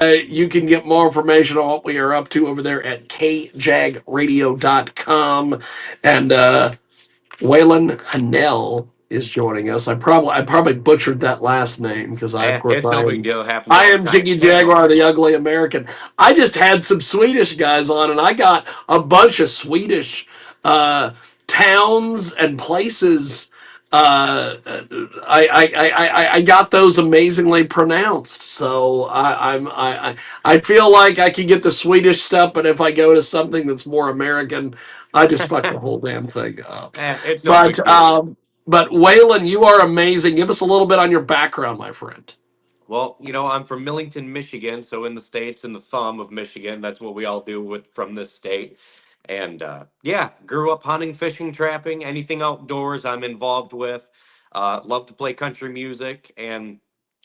You can get more information on what we are up to over there at kjagradio.com. And Waylon Hanel is joining us. I probably butchered that last name because I, of course, It's I no big am deal. It happens I all the am time. Jiggy Jaguar, the ugly American. I just had some Swedish guys on, and I got a bunch of Swedish uh, towns and places. I got those amazingly pronounced. So I feel like I can get the Swedish stuff, but if I go to something that's more American, I just fuck the whole damn thing up. It's no But big deal. Waylon, you are amazing. Give us a little bit on your background, my friend. Well, I'm from Millington, Michigan, so in the States, in the thumb of Michigan. That's what we all do with from this state. And yeah, grew up hunting, fishing, trapping, anything outdoors I'm involved with. Love to play country music, and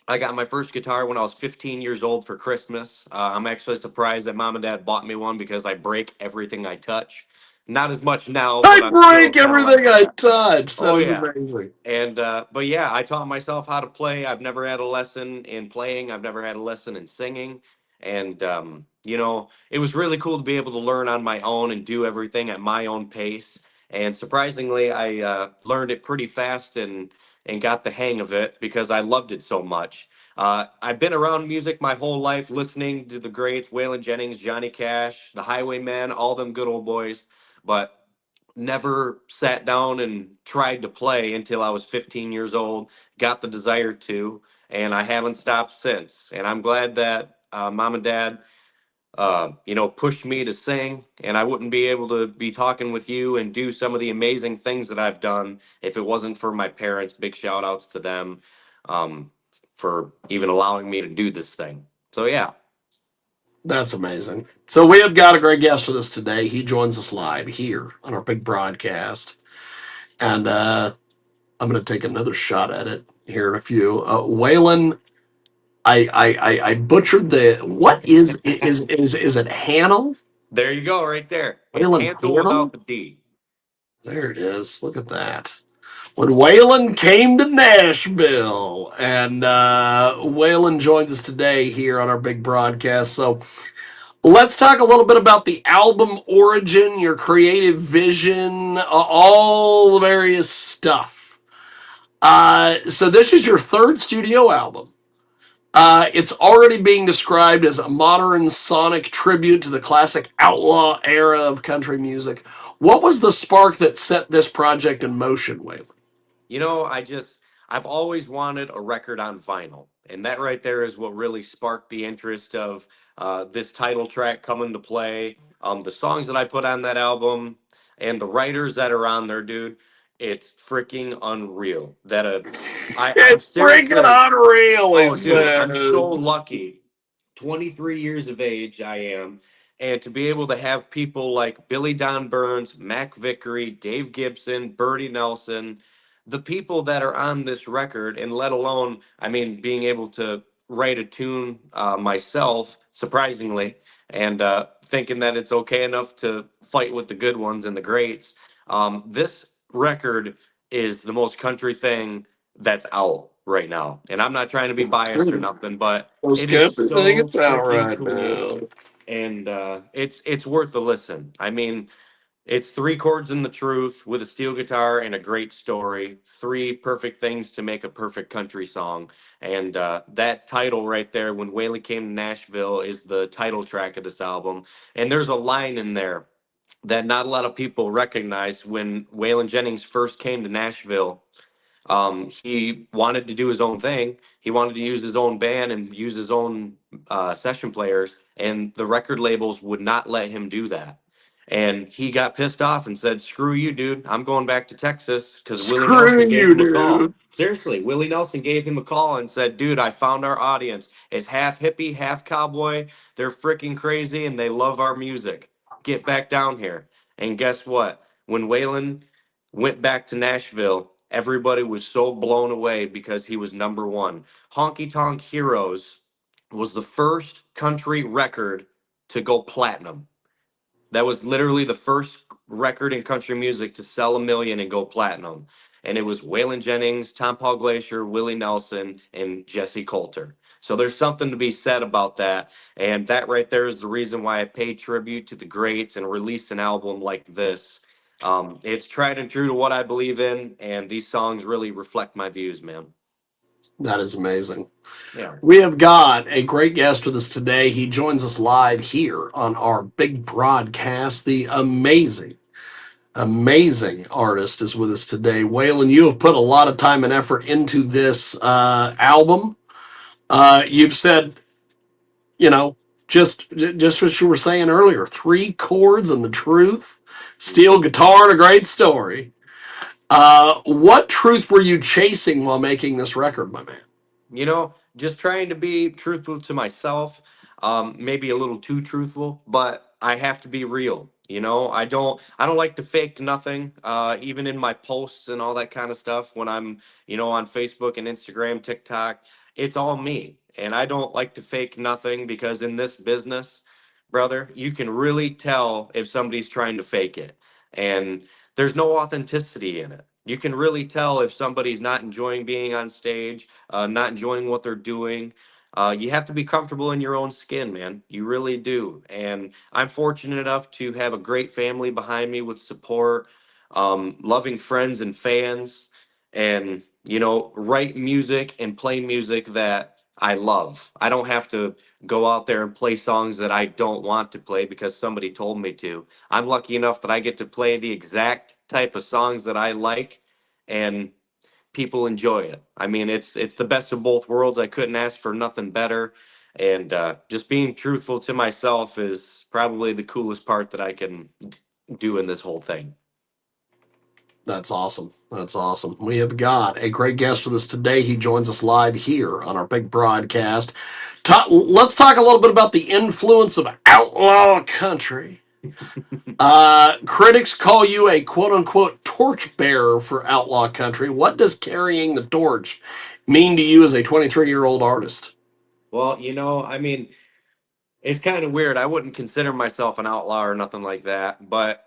I got my first guitar when I was 15 years old for Christmas. I'm actually surprised that mom and dad bought me one because I break everything I touch. Not as much now, but I I'm still break kind of like everything I that. touch. That Oh is yeah. amazing. And but yeah, I taught myself how to play. I've never had a lesson in playing. I've never had a lesson in singing. And it was really cool to be able to learn on my own and do everything at my own pace. And surprisingly, I learned it pretty fast and got the hang of it because I loved it so much. I've been around music my whole life, listening to the greats, Waylon Jennings, Johnny Cash, the Highwaymen, all them good old boys. But never sat down and tried to play until I was 15 years old, got the desire to, and I haven't stopped since. And I'm glad that mom and dad, pushed me to sing, and I wouldn't be able to be talking with you and do some of the amazing things that I've done if it wasn't for my parents. Big shout outs to them um, for even allowing me to do this thing. So, yeah. That's amazing. So we have got a great guest with us today. He joins us live here on our big broadcast. And I'm going to take another shot at it here in a few. Waylon, I butchered the, what is it Hanel? There you go, right there. It's Waylon Hansel Hanel? without the D. There it is. Look at that. When Waylon came to Nashville. And Waylon joins us today here on our big broadcast. So let's talk a little bit about the album origin, your creative vision, all the various stuff. So this is your third studio album. It's already being described as a modern sonic tribute to the classic outlaw era of country music. What was the spark that set this project in motion, Waylon? I've always wanted a record on vinyl. And that right there is what really sparked the interest of this title track coming to play. The songs that I put on that album and the writers that are on there, dude, it's freaking unreal. I'm It's freaking seriously, unreal, he oh, dude, I'm so says. lucky. 23 years of age, I am. And to be able to have people like Billy Don Burns, Mac Vickery, Dave Gibson, Bertie Nelson, the people that are on this record, and let alone, I mean, being able to write a tune myself, surprisingly, and thinking that it's okay enough to fight with the good ones and the greats. This record is the most country thing that's out right now. And I'm not trying to be biased or nothing, but Most it is country thing so it's out freaking right cool. now. And it's worth the listen. I mean, it's three chords in the truth with a steel guitar and a great story. Three perfect things to make a perfect country song. And that title right there, When Waylon Came to Nashville, is the title track of this album. And there's a line in there that not a lot of people recognize. When Waylon Jennings first came to Nashville, he wanted to do his own thing. He wanted to use his own band and use his own session players, and the record labels would not let him do that. And he got pissed off and said, "Screw you, dude! I'm going back to Texas." Because Willie Screw Nelson gave you, him a call. dude. Seriously, Willie Nelson gave him a call and said, "Dude, I found our audience. It's half hippie, half cowboy. They're freaking crazy, and they love our music. Get back down here." And guess what? When Waylon went back to Nashville, everybody was so blown away because he was number one. Honky Tonk Heroes was the first country record to go platinum. That was literally the first record in country music to sell a million and go platinum. And it was Waylon Jennings, Tom Paul Glacier, Willie Nelson, and Jesse Coulter. So there's something to be said about that. And that right there is the reason why I pay tribute to the greats and release an album like this. It's tried and true to what I believe in, and these songs really reflect my views, man. That is amazing. Yeah. We have got a great guest with us today. He joins us live here on our big broadcast. The amazing artist is with us today. Waylon, you have put a lot of time and effort into this album. You've said, you know, just what you were saying earlier, three chords and the truth, steel guitar and a great story. What truth were you chasing while making this record, my man? Just trying to be truthful to myself, maybe a little too truthful, but I have to be real. I don't like to fake nothing, even in my posts and all that kind of stuff when I'm, on Facebook and Instagram, TikTok. It's all me. And I don't like to fake nothing because in this business, brother, you can really tell if somebody's trying to fake it. And there's no authenticity in it. You can really tell if somebody's not enjoying being on stage, not enjoying what they're doing. You have to be comfortable in your own skin, man. You really do. And I'm fortunate enough to have a great family behind me with support, loving friends and fans, and, write music and play music that I love. I don't have to go out there and play songs that I don't want to play because somebody told me to. I'm lucky enough that I get to play the exact type of songs that I like, and people enjoy it. I mean, it's the best of both worlds. I couldn't ask for nothing better. And just being truthful to myself is probably the coolest part that I can do in this whole thing. That's awesome. That's awesome. We have got a great guest with us today. He joins us live here on our big broadcast. Let's talk a little bit about the influence of outlaw country. Critics call you a quote unquote torchbearer for outlaw country. What does carrying the torch mean to you as a 23-year-old artist? Well, I mean, it's kind of weird. I wouldn't consider myself an outlaw or nothing like that, but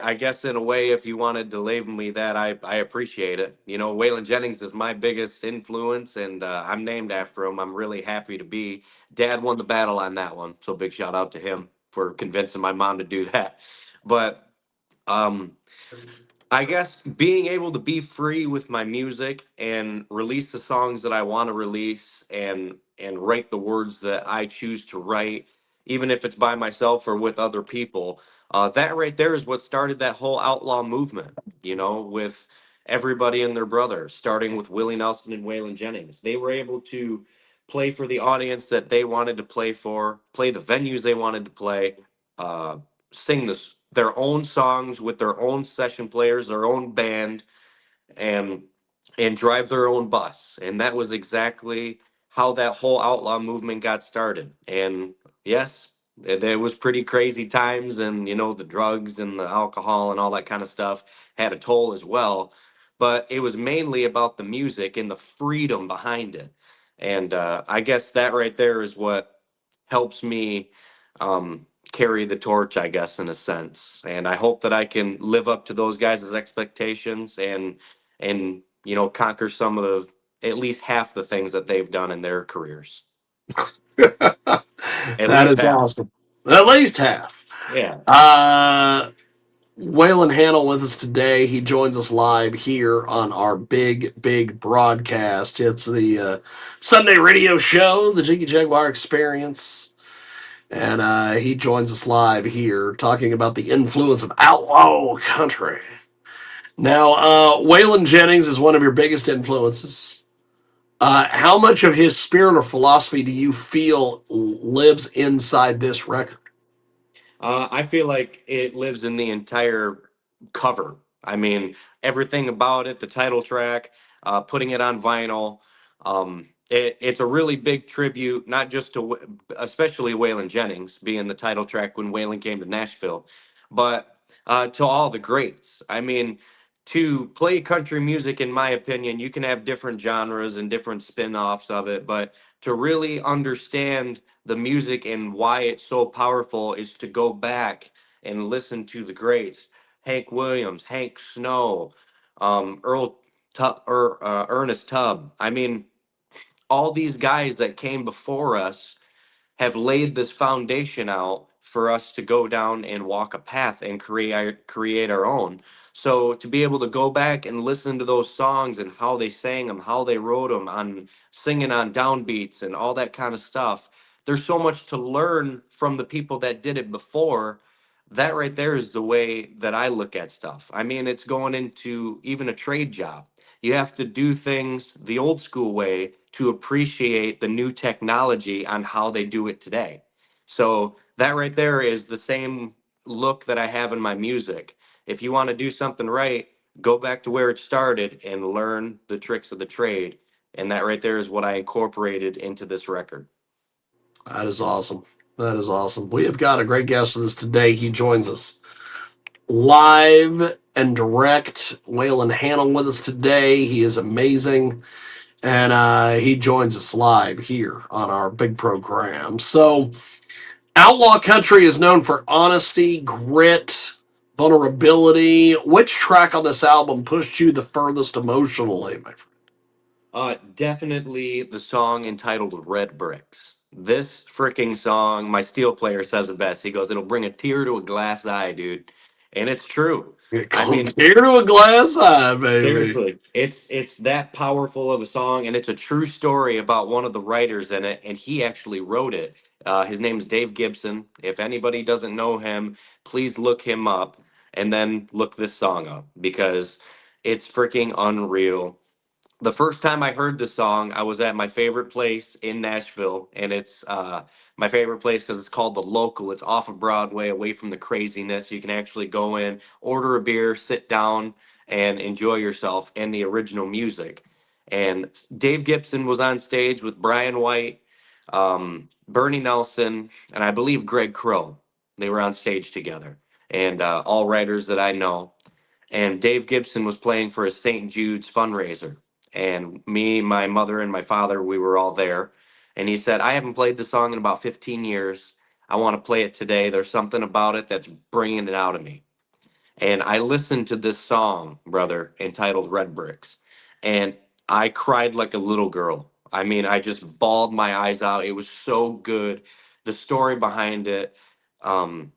I guess in a way, if you wanted to label me that, I appreciate it. Waylon Jennings is my biggest influence, and I'm named after him. I'm really happy to be. Dad won the battle on that one, so big shout out to him for convincing my mom to do that. But um, I guess being able to be free with my music and release the songs that I want to release and write the words that I choose to write, even if it's by myself or with other people, that right there is what started that whole outlaw movement. With everybody and their brother, starting with Willie Nelson and Waylon Jennings, they were able to play for the audience that they wanted to play for, play the venues they wanted to play. Sing their own songs with their own session players, their own band, and drive their own bus. And that was exactly how that whole outlaw movement got started. And yes, there was pretty crazy times, and the drugs and the alcohol and all that kind of stuff had a toll as well. But it was mainly about the music and the freedom behind it. And I guess that right there is what helps me carry the torch, I guess, in a sense. And I hope that I can live up to those guys' expectations and conquer some of the at least half the things that they've done in their careers. At That least is half. awesome. At least half. Yeah. Uh, Waylon Hanel with us today. He joins us live here on our big broadcast. It's the Sunday radio show, the Jiggy Jaguar Experience. And he joins us live here talking about the influence of outlaw country. Now, Waylon Jennings is one of your biggest influences. How much of his spirit or philosophy do you feel lives inside this record? I feel like it lives in the entire cover. I mean, everything about it, the title track, putting it on vinyl. It's a really big tribute, not just to, especially Waylon Jennings being the title track when Waylon came to Nashville, but to all the greats. I mean, to play country music, in my opinion, you can have different genres and different spin offs of it, but to really understand the music and why it's so powerful is to go back and listen to the greats: Hank Williams, Hank Snow, Ernest Tubb. I mean, all these guys that came before us have laid this foundation out for us to go down and walk a path and create our own. So to be able to go back and listen to those songs and how they sang them, how they wrote them, on singing on downbeats and all that kind of stuff, there's so much to learn from the people that did it before. That right there is the way that I look at stuff. I mean, it's going into even a trade job. You have to do things the old school way to appreciate the new technology on how they do it today. So that right there is the same look that I have in my music. If you want to do something right, go back to where it started and learn the tricks of the trade. And that right there is what I incorporated into this record. That is awesome. That is awesome. We have got a great guest with us today. He joins us live and direct. Waylon Hanel with us today. He is amazing. And he joins us live here on our big program. So, Outlaw Country is known for honesty, grit, vulnerability. Which track on this album pushed you the furthest emotionally, my friend? Definitely the song entitled Red Bricks. This freaking song, my steel player says it best. He goes, "It'll bring a tear to a glass eye, dude." And it's true. I mean, Clear to a glass eye, baby. seriously, it's that powerful of a song, and it's a true story about one of the writers in it, and he actually wrote it. His name's Dave Gibson. If anybody doesn't know him, please look him up and then look this song up because it's freaking unreal. The first time I heard the song, I was at my favorite place in Nashville, and it's my favorite place because it's called the Local. It's off of Broadway, away from the craziness. You can actually go in, order a beer, sit down, and enjoy yourself and the original music. And Dave Gibson was on stage with Brian White, Bernie Nelson, and I believe Greg Crow. They were on stage together, and all writers that I know, and Dave Gibson was playing for a St. Jude's fundraiser. And me, my mother, and my father, we were all there. And he said, "I haven't played the song in about 15 years. I want to play it today. There's something about it that's bringing it out of me." And I listened to this song, brother, entitled Red Bricks. And I cried like a little girl. I mean, I just bawled my eyes out. It was so good. The story behind it. Um,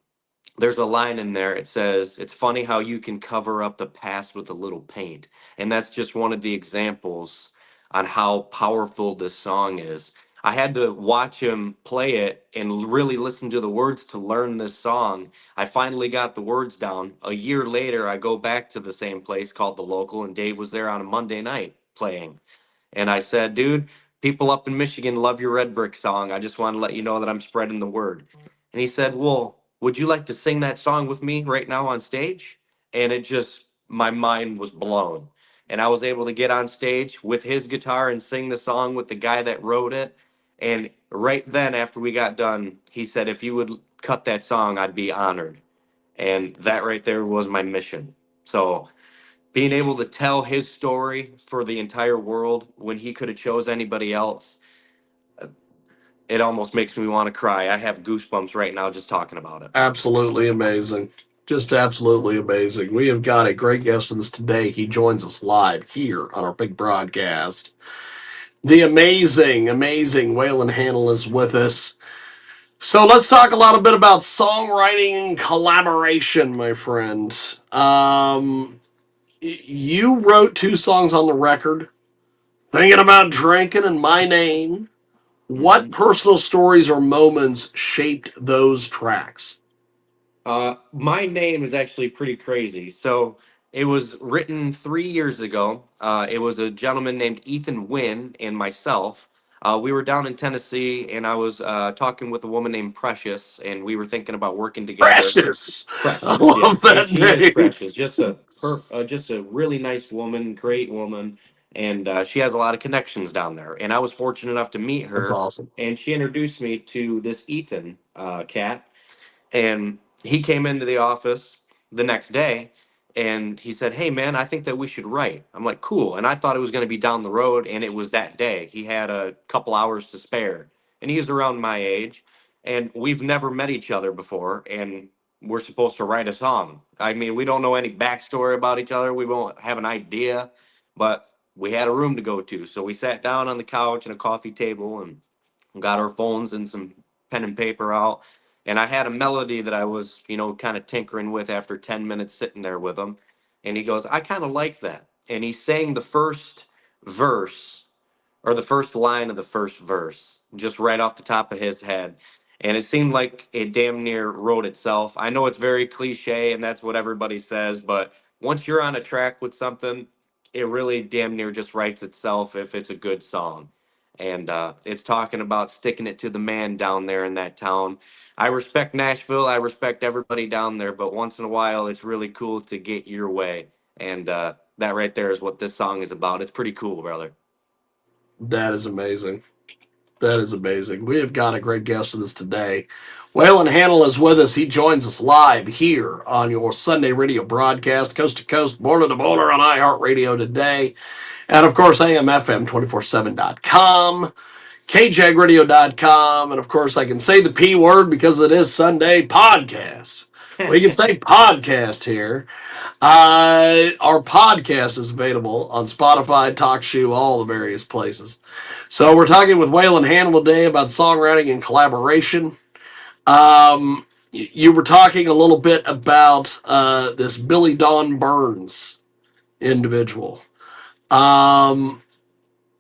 there's a line in there. It says, "It's funny how you can cover up the past with a little paint." And that's just one of the examples on how powerful this song is. I had to watch him play it and really listen to the words to learn this song. I finally got the words down. A year later, I go back to the same place called The Local, and Dave was there on a Monday night playing. And I said, "Dude, people up in Michigan love your Red Brick song. I just want to let you know that I'm spreading the word." And he said, "Well, would you like to sing that song with me right now on stage?" And it just, my mind was blown. And I was able to get on stage with his guitar and sing the song with the guy that wrote it. And right then, after we got done, he said, "If you would cut that song, I'd be honored." And that right there was my mission. So being able to tell his story for the entire world when he could have chose anybody else, it almost makes me want to cry. I have goosebumps right now just talking about it. Absolutely amazing. Just absolutely amazing. We have got a great guest with us today. He joins us live here on our big broadcast. The amazing Waylon Hanel is with us. So let's talk a little bit about songwriting and collaboration, my friend. You wrote two songs on the record, Thinking About Drinking and My Name. What Mhm. personal stories or moments shaped those tracks? My name is actually pretty crazy. So it was written 3 years ago. It was a gentleman named Ethan Wynn and myself. We were down in Tennessee, and I was talking with a woman named Precious, and we were thinking about working together. Precious. I Precious, love yes, and that she is name. precious. Just a really nice woman, great woman, and she has a lot of connections down there. And I was fortunate enough to meet That's her, awesome. and she introduced me to this Ethan cat, and he came into the office the next day and he said, "Hey, man, I think that we should write." I'm like, "Cool." And I thought it was going to be down the road. And it was that day. He had a couple hours to spare. And he's around my age. And we've never met each other before. And we're supposed to write a song. I mean, we don't know any backstory about each other. We won't have an idea. But we had a room to go to. So we sat down on the couch and a coffee table and got our phones and some pen and paper out. And I had a melody that I was, kind of tinkering with after 10 minutes sitting there with him. And he goes, I kind of like that. And he sang the first verse or the first line of the first verse, just right off the top of his head. And it seemed like it damn near wrote itself. I know it's very cliche and that's what everybody says, but once you're on a track with something, it really damn near just writes itself if it's a good song. And it's talking about sticking it to the man down there in that town. I respect Nashville. I respect everybody down there, but once in a while, it's really cool to get your way. And that right there is what this song is about. It's pretty cool, brother. That is amazing. That is amazing. We have got a great guest with us today. Waylon Hanel is with us. He joins us live here on your Sunday radio broadcast, coast to coast, border to border on iHeartRadio today. And of course, AMFM247.com, KJAGradio.com. And of course, I can say the P word because it is Sunday podcast. We can say podcast here. Our podcast is available on Spotify, TalkShoe, all the various places. So we're talking with Waylon Hanel today about songwriting and collaboration. You were talking a little bit about this Billy Don Burns individual. Um,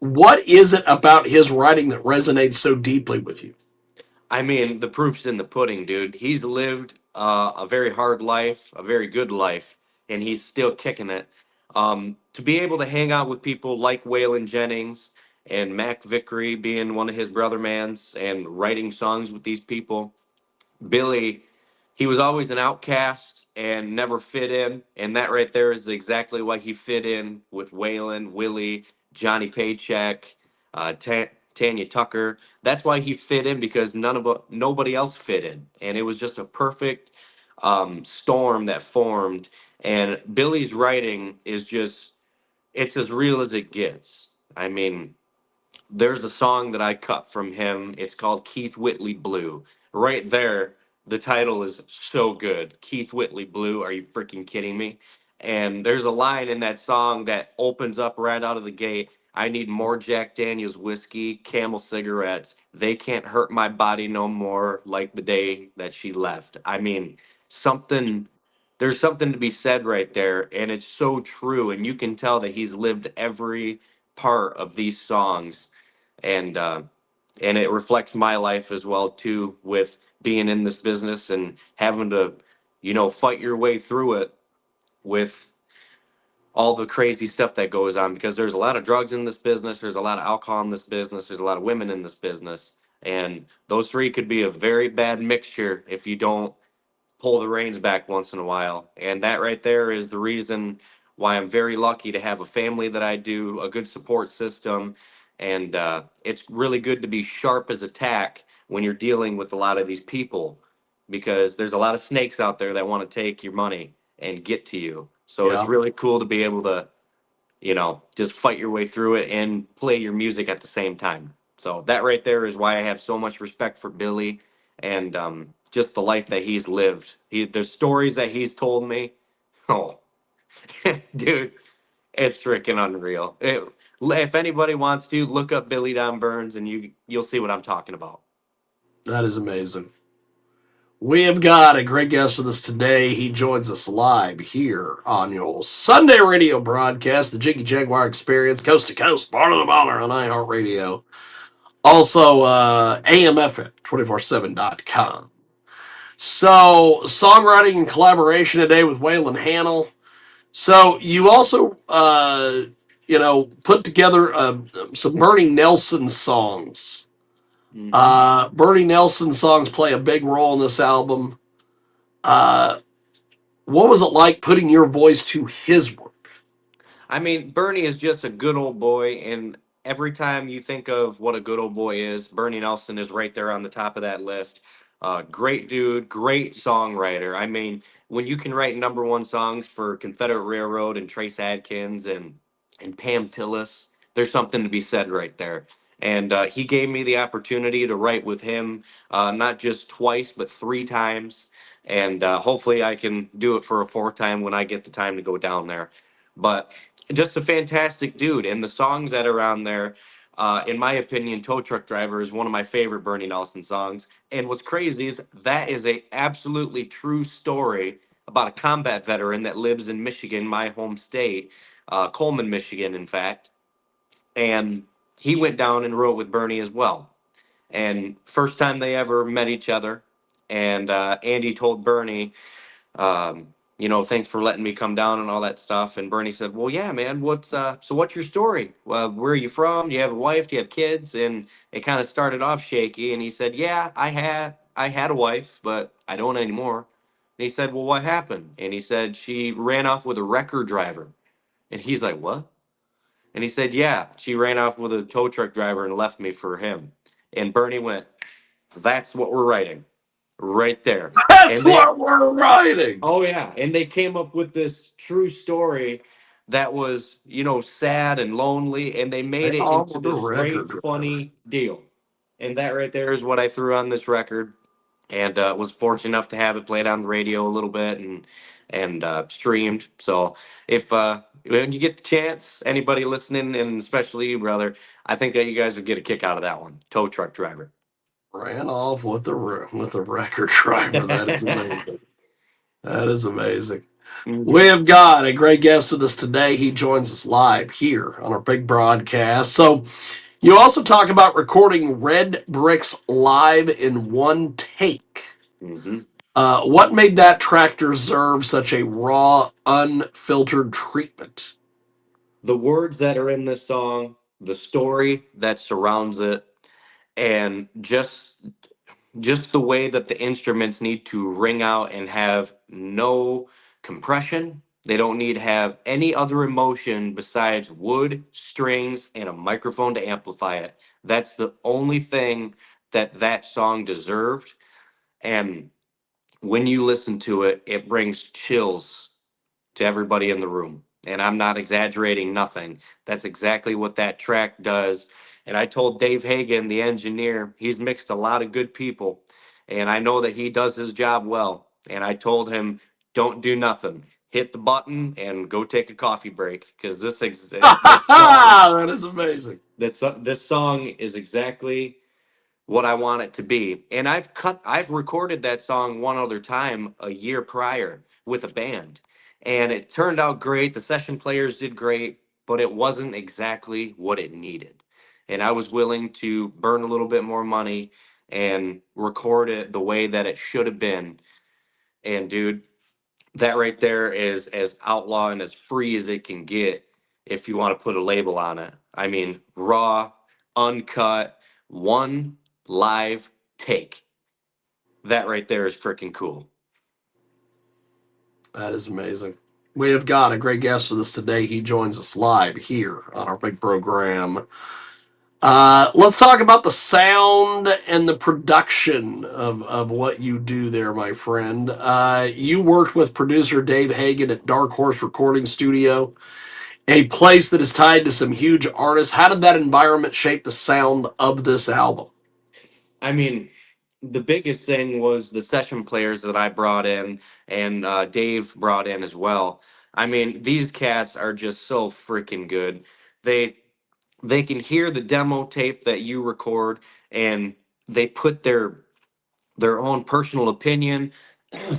what is it about his writing that resonates so deeply with you? I mean, the proof's in the pudding, dude. He's lived a very hard life, a very good life, and he's still kicking it. To be able to hang out with people like Waylon Jennings and Mac Vickery being one of his brother mans and writing songs with these people, Billy, he was always an outcast and never fit in, and that right there is exactly why he fit in with Waylon, Willie, Johnny Paycheck, Tanya Tucker. That's why he fit in because nobody else fit in, and it was just a perfect storm that formed. And Billy's writing is just it's as real as it gets. I mean, there's a song that I cut from him. It's called Keith Whitley Blue. Right there, the title is so good. Keith Whitley Blue. Are you freaking kidding me? And there's a line in that song that opens up right out of the gate. I need more Jack Daniels whiskey, Camel cigarettes. They can't hurt my body no more like the day that she left. I mean, something there's something to be said right there and it's so true and you can tell that he's lived every part of these songs and and it reflects my life as well too with being in this business and having to fight your way through it with all the crazy stuff that goes on because there's a lot of drugs in this business, there's a lot of alcohol in this business, there's a lot of women in this business, and those three could be a very bad mixture if you don't pull the reins back once in a while. And that right there is the reason why I'm very lucky to have a family that I do, a good support system. And it's really good to be sharp as a tack when you're dealing with a lot of these people because there's a lot of snakes out there that want to take your money and get to you. So it's Yeah, really cool to be able to, just fight your way through it and play your music at the same time. So that right there is why I have so much respect for Billy and just the life that he's lived. The stories that he's told me. Oh, dude, it's freaking unreal. If anybody wants to look up Billy Don Burns, and you'll see what I'm talking about. that is amazing. We have got a great guest with us today. He joins us live here on your Sunday radio broadcast, the Jiggy Jaguar Experience, coast to coast, bar to the baller on iHeartRadio. Also, AMFM247.com. So, songwriting and collaboration today with Waylon Hanel. So, you also, put together some Bernie Nelson songs. Hmm. Bernie Nelson songs play a big role in this album. Uh, what was it like putting your voice to his work? I mean, Bernie is just a good old boy, and every time you think of what a good old boy is, Bernie Nelson is right there on the top of that list. Great dude, great songwriter. I mean, when you can write number one songs for Confederate Railroad and Trace Adkins and Pam Tillis, there's something to be said right there. And he gave me the opportunity to write with him, not just twice, but three times. And hopefully I can do it for a fourth time when I get the time to go down there. But just a fantastic dude. And the songs that are on there, in my opinion, Tow Truck Driver is one of my favorite Bernie Nelson songs. And what's crazy is that is a absolutely true story about a combat veteran that lives in Michigan, my home state, Coleman, Michigan, in fact. And he went down and wrote with Bernie as well. And first time they ever met each other, and Andy told Bernie, thanks for letting me come down and all that stuff. And Bernie said, well, yeah, man, what's your story? Well, where are you from? Do you have a wife? Do you have kids? And it kind of started off shaky. And he said, yeah, I had a wife, but I don't anymore. And he said, well, what happened? And he said, she ran off with a wrecker driver. And he's like, what? And he said, yeah, she ran off with a tow truck driver and left me for him. And Bernie went, that's what we're writing right there. That's And they what we're writing. Oh yeah, and they came up with this true story that was, sad and lonely, and they They made it all into the this great, record driver. funny deal. And that right there is what I threw on this record, and was fortunate enough to have it played on the radio a little bit and streamed. So if when you get the chance, anybody listening, and especially you, brother, I think that you guys would get a kick out of that one. Tow truck driver. Ran off with the record driver. That is amazing. That is amazing. We Mhm. have got a great guest with us today. He joins us live here on our big broadcast. So, you also talk about recording Red Bricks live in one take. Mhm. What made that track deserve such a raw, unfiltered treatment? The words that are in this song, the story that surrounds it, and just the way that the instruments need to ring out and have no compression. They don't need to have any other emotion besides wood, strings, and a microphone to amplify it. That's the only thing that song deserved. And when you listen to it, it brings chills to everybody in the room. And I'm not exaggerating nothing. That's exactly what that track does. And I told Dave Hagan, the engineer, he's mixed a lot of good people. And I know that he does his job well. And I told him, don't do nothing. Hit the button and go take a coffee break because That is amazing. this song is exactly what I want it to be. And I've recorded that song one other time a year prior with a band. And it turned out great. The session players did great, but it wasn't exactly what it needed. And I was willing to burn a little bit more money and record it the way that it should have been. And dude, that right there is as outlaw and as free as it can get if you want to put a label on it. I mean, raw, uncut, one live take. That right there is freaking cool. That is amazing. We have got a great guest with us today. He joins us live here on our big program. Let's talk about the sound and the production of what you do there, my friend. You worked with producer Dave Hagan at Dark Horse Recording Studio, a place that is tied to some huge artists. How did that environment shape the sound of this album? I mean, the biggest thing was the session players that I brought in and Dave brought in as well. I mean, these cats are just so freaking good. They they can hear the demo tape that you record and they put their own personal opinion,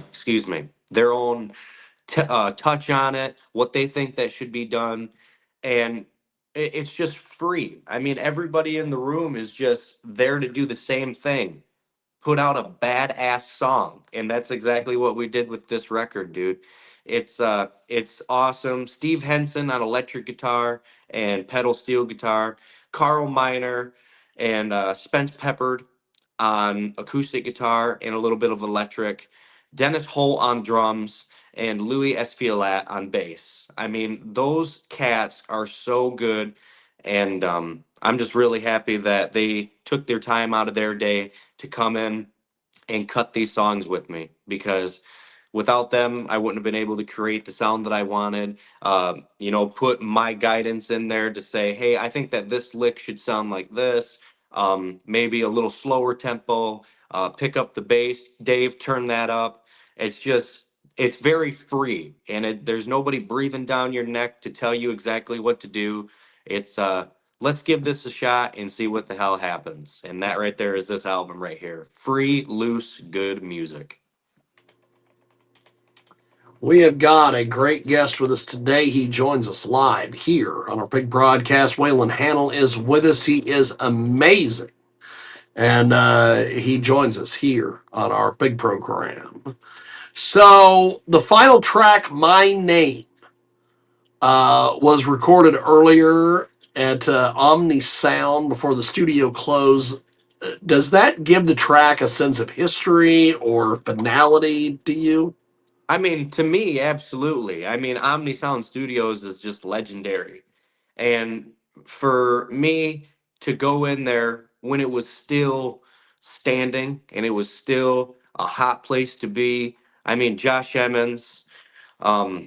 excuse me, their own touch on it, what they think that should be done, and it's just free. I mean, everybody in the room is just there to do the same thing, put out a badass song, and that's exactly what we did with this record, dude. It's awesome. Steve Henson on electric guitar and pedal steel guitar, Carl Miner and Spence Peppard on acoustic guitar and a little bit of electric, Dennis Holt on drums, and Louis Esfiolat on bass. I mean, those cats are so good, and I'm just really happy that they took their time out of their day to come in and cut these songs with me because without them, I wouldn't have been able to create the sound that I wanted. Put my guidance in there to say, hey, I think that this lick should sound like this. Maybe a little slower tempo. Pick up the bass. Dave, turn that up. It's just, it's very free, and there's nobody breathing down your neck to tell you exactly what to do. It's let's give this a shot and see what the hell happens. And that right there is this album right here. Free, loose, good music. We have got a great guest with us today. He joins us live here on our big broadcast. Waylon Hanel is with us. He is amazing. And he joins us here on our big program. So, the final track, My Name, was recorded earlier at Omni Sound before the studio closed. Does that give the track a sense of history or finality to you? I mean, to me, absolutely. I mean, Omni Sound Studios is just legendary. And for me to go in there when it was still standing and it was still a hot place to be, I mean, Josh Emmons,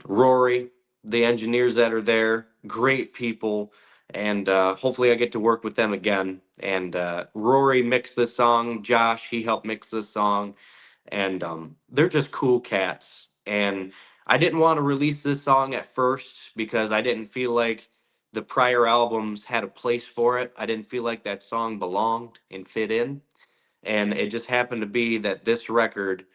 Rory, the engineers that are there, great people. And hopefully I get to work with them again. And Rory mixed this song. Josh, he helped mix this song, and they're just cool cats. And I didn't want to release this song at first because I didn't feel like the prior albums had a place for it. I didn't feel like that song belonged and fit in. And it just happened to be that this record,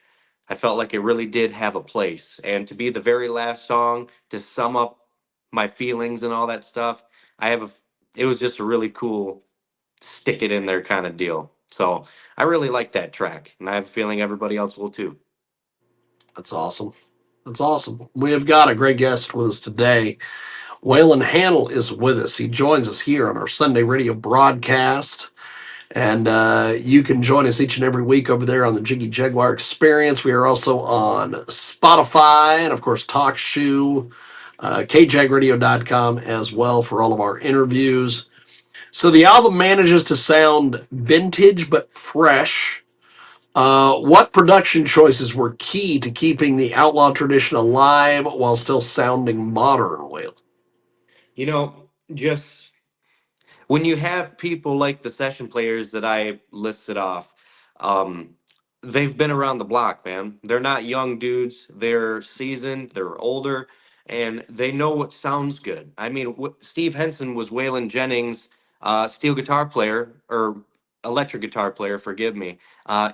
I felt like it really did have a place. And to be the very last song to sum up my feelings and all that stuff, I have a, it was just a really cool stick it in there kind of deal. So I really like that track, and I have a feeling everybody else will too. That's awesome. That's awesome. We have got a great guest with us today. Waylon Hanel is with us. He joins us here on our Sunday radio broadcast. And you can join us each and every week over there on the Jiggy Jaguar Experience. We are also on Spotify and, of course, TalkShoe, KJAGradio.com as well for all of our interviews. So the album manages to sound vintage but fresh. What production choices were key to keeping the Outlaw tradition alive while still sounding modern, Waylon? You know, just when you have people like the session players that I listed off, um, they've been around the block, man. They're not young dudes. They're seasoned. They're older, and they know what sounds good. I mean, Steve Henson was Waylon Jennings' steel guitar player or electric guitar player, forgive me,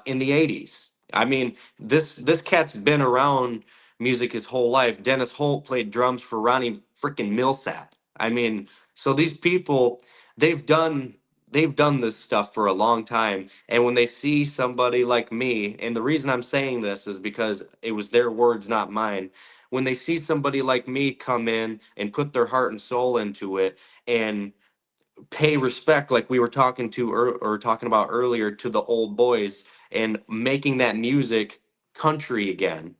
in the '80s. I mean, this cat's been around music his whole life. Dennis Holt played drums for Ronnie freaking Millsap. I mean, so these people they've done they've done this stuff for a long time, and when they see somebody like me, and the reason I'm saying this is because it was their words, not mine. When they see somebody like me come in and put their heart and soul into it and pay respect, like we were talking to or talking about earlier, to the old boys and making that music country again,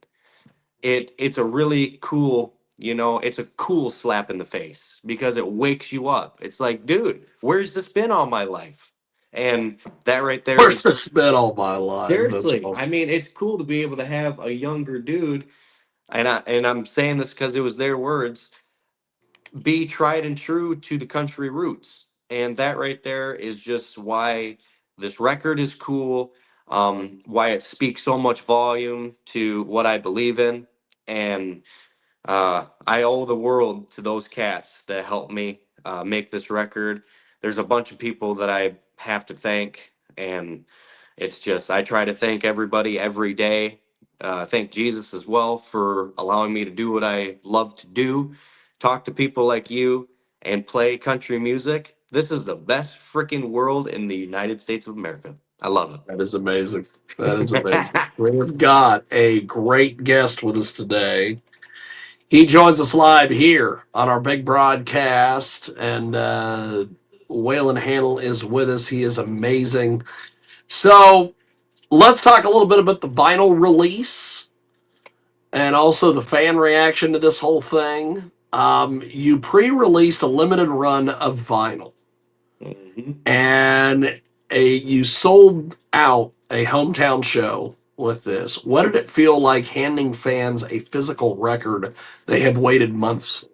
it's a really cool, it's a cool slap in the face because it wakes you up. It's like, dude, where's this been all my life? And that right there Where's is this been all my life? That's seriously, I awesome. mean, it's cool to be able to have a younger dude, and I'm saying this because it was their words, be tried and true to the country roots. And that right there is just why this record is cool, why it speaks so much volume to what I believe in. And I owe the world to those cats that helped me make this record. There's a bunch of people that I have to thank, and it's just I try to thank everybody every day. Thank Jesus as well for allowing me to do what I love to do, talk to people like you, and play country music. This is the best freaking world in the United States of America. I love That is amazing. That is amazing. it. We've got a great guest with us today. He joins us live here on our big broadcast, and Waylon Hanel is with us. He is amazing. So let's talk a little bit about the vinyl release and also the fan reaction to this whole thing. You pre-released a limited run of vinyl, Mhm. and you sold out a hometown show with this. What did it feel like handing fans a physical record they had waited months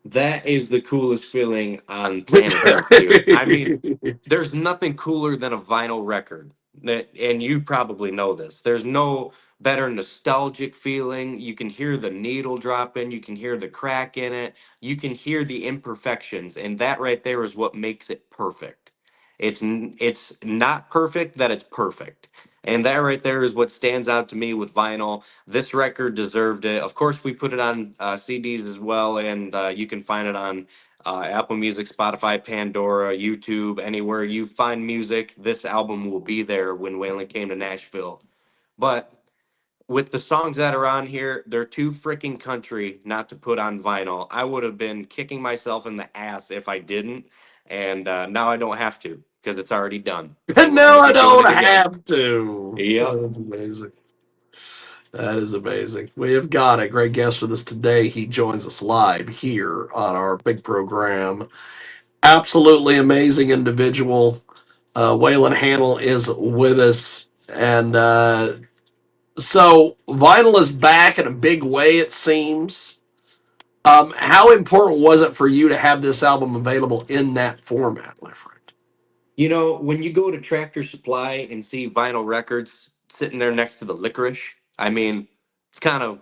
That is the coolest feeling on for? planet Earth, dude. I mean, there's nothing cooler than a vinyl record. And you probably know this. There's no better nostalgic feeling. You can hear the needle dropping, you can hear the crack in it, you can hear the imperfections, and that right there is what makes it perfect. It's not perfect that it's perfect. And that right there is what stands out to me with vinyl. This record deserved it. Of course, we put it on CDs as well, and you can find it on Apple Music, Spotify, Pandora, YouTube, anywhere you find music. This album will be there when Waylon came to Nashville. But with the songs that are on here, they're too freaking country not to put on vinyl. I would have been kicking myself in the ass if I didn't, and now I don't have to because it's already done, and we're No, gonna I be doing it don't again. have to. Yep. Oh, that's amazing. That is amazing. We have got a great guest with us today. He joins us live here on our big program. Absolutely amazing individual. Waylon Hanel is with us. And so vinyl is back in a big way, it seems. How important was it for you to have this album available in that format, my friend? You know, when you go to Tractor Supply and see vinyl records sitting there next to the licorice, I mean, it's kind of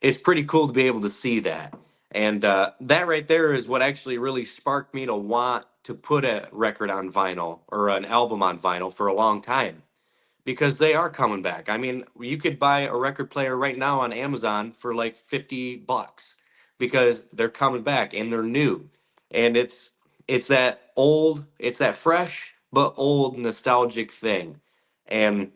it's pretty cool to be able to see that. And that right there is what actually really sparked me to want to put a record on vinyl or an album on vinyl for a long time because they are coming back. I mean, you could buy a record player right now on Amazon for like $50 because they're coming back and they're new. And it's that old, it's that fresh but old nostalgic thing. And